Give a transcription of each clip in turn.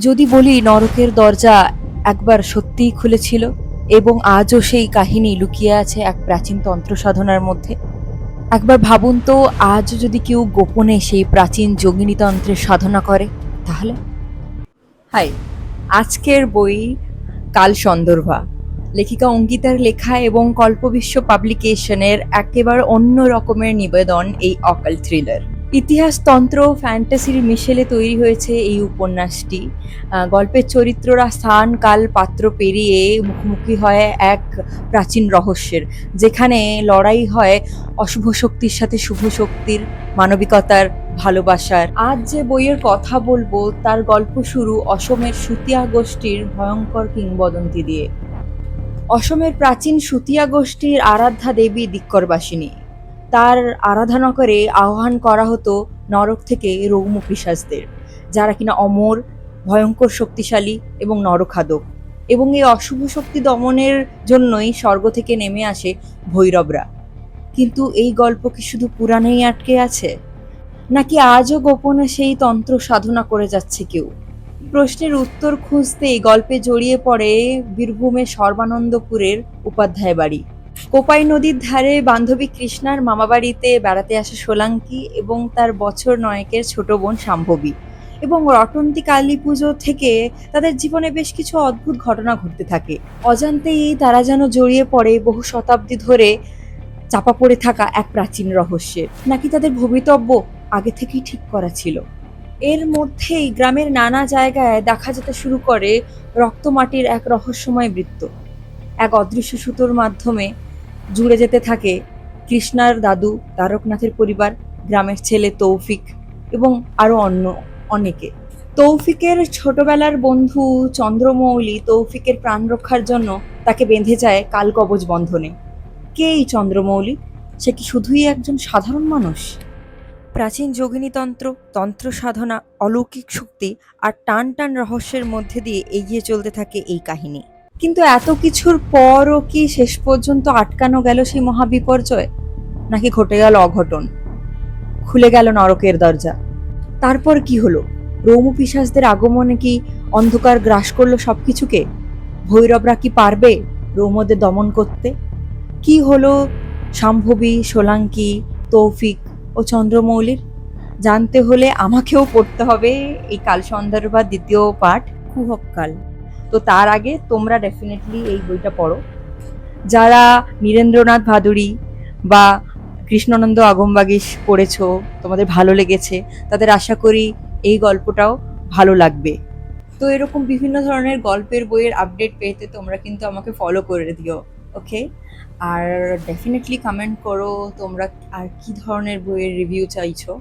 যদি বলি নরকের দরজা একবার সত্যিই খুলেছিল এবং আজও সেই কাহিনী লুকিয়ে আছে এক প্রাচীন তন্ত্র সাধনার মধ্যে। একবার ভাবুন তো, আজ যদি কেউ গোপনে সেই প্রাচীন যোগিনী তন্ত্রের সাধনা করে, তাহলে। হাই, আজকের বই কাল সন্দর্ভা, লেখিকা অঙ্কিতার লেখা এবং কল্পবিশ্ব পাবলিকেশনের একেবারে অন্য রকমের নিবেদন এই অকাল থ্রিলার। ইতিহাস, তন্ত্র, ফ্যান্টাসির মিশেলে তৈরি হয়েছে এই উপন্যাসটি। গল্পের চরিত্ররা স্থান, কাল, পাত্র পেরিয়ে মুখোমুখি হয় এক প্রাচীন রহস্যের, যেখানে লড়াই হয় অশুভ শক্তির সাথে শুভ শক্তির, মানবিকতার, ভালোবাসার। আজ যে বইয়ের কথা বলবো তার গল্প শুরু অসমের সুতিয়া গোষ্ঠীর ভয়ঙ্কর কিংবদন্তি দিয়ে। অসমের প্রাচীন সুতিয়া গোষ্ঠীর আরাধ্যা দেবী দিক্করবাসিনী। তার আরাধনা করে আহ্বান করা হতো নরক থেকে রৌম পিশাচদের, যারা কিনা অমর, ভয়ঙ্কর শক্তিশালী এবং নরখাদক। এবং এই অশুভ শক্তি দমনের জন্যই স্বর্গ থেকে নেমে আসে ভৈরবরা। কিন্তু এই গল্প কি শুধু পুরাণেই আটকে আছে, নাকি আজও গোপনে সেই তন্ত্র সাধনা করে যাচ্ছে কেউ? প্রশ্নের উত্তর খুঁজতেই গল্পে জড়িয়ে পড়ে বীরভূমের সর্বানন্দপুরের উপাধ্যায় বাড়ি। কোপাই নদীর ধারে বান্ধবী কৃষ্ণার মামাবাড়িতে বেড়াতে আসে সোলাঙ্কি এবং তার বছর নয়েকের ছোট বোন শাম্ভবী। এবং রটন্তী কালী পুজো থেকে তাদের জীবনে বেশ কিছু অদ্ভুত ঘটনা ঘটতে থাকে। অজান্তেই তারা যেন জড়িয়ে পড়ে বহু শতাব্দী ধরে চাপা পড়ে থাকা এক প্রাচীন রহস্যে। নাকি তাদের ভবিতব্য আগে থেকেই ঠিক করা ছিল? এর মধ্যেই গ্রামের নানা জায়গায় দেখা যেতে শুরু করে রক্তমাটির এক রহস্যময় বৃত্ত। এক অদৃশ্য সুতোর মাধ্যমে জুড়ে যেতে থাকে কৃষ্ণার দাদু তারকনাথের পরিবার, গ্রামের ছেলে তৌফিক এবং আরো অন্য অনেকে। তৌফিকের ছোটবেলার বন্ধু চন্দ্রমৌলি তৌফিকের প্রাণ রক্ষার জন্য তাকে বেঁধে যায় কালকবচ বন্ধনে। কে এই চন্দ্রমৌলি? সে কি শুধুই একজন সাধারণ মানুষ? প্রাচীন যোগিনীতন্ত্র, তন্ত্র সাধনা, অলৌকিক শক্তি আর টান টান রহস্যের মধ্যে দিয়ে এগিয়ে চলতে থাকে এই কাহিনী। কিন্তু এত কিছুর পরও কি শেষ পর্যন্ত আটকানো গেল সেই মহাবিপর্যয়, নাকি ঘটে গেল অঘটন, খুলে গেল নরকের দরজা? তারপর কি হলো? রৌম পিশাচদের আগমনে কি অন্ধকার গ্রাস করলো সবকিছুকে? ভৈরবরা কি পারবে রৌমদের দমন করতে? কি হলো শাম্ভবী, সোলাঙ্কি, তৌফিক ও চন্দ্রমৌলির? জানতে হলে আমাকেও পড়তে হবে এই কাল সন্দর্ভার দ্বিতীয় পাঠ, কুহক কাল। তো তার আগে তোমরা ডেফিনেটলি এই বইটা পড়ো। যারা নীরেন্দ্রনাথ ভাদুড়ী বা কৃষ্ণানন্দ আগমবাগীশ পড়েছো, তোমাদের ভালো লেগেছে, তাদের আশা করি এই গল্পটাও ভালো লাগবে। তো এরকম বিভিন্ন ধরনের গল্পের বইয়ের আপডেট পেতে তোমরা কিন্তু আমাকে ফলো করে দিও, ওকে? আর ডেফিনেটলি কমেন্ট করো তোমরা আর কি ধরনের বইয়ের রিভিউ চাইছো,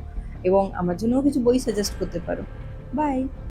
এবং আমার জন্যও কিছু বই সাজেস্ট করতে পারো। বাই।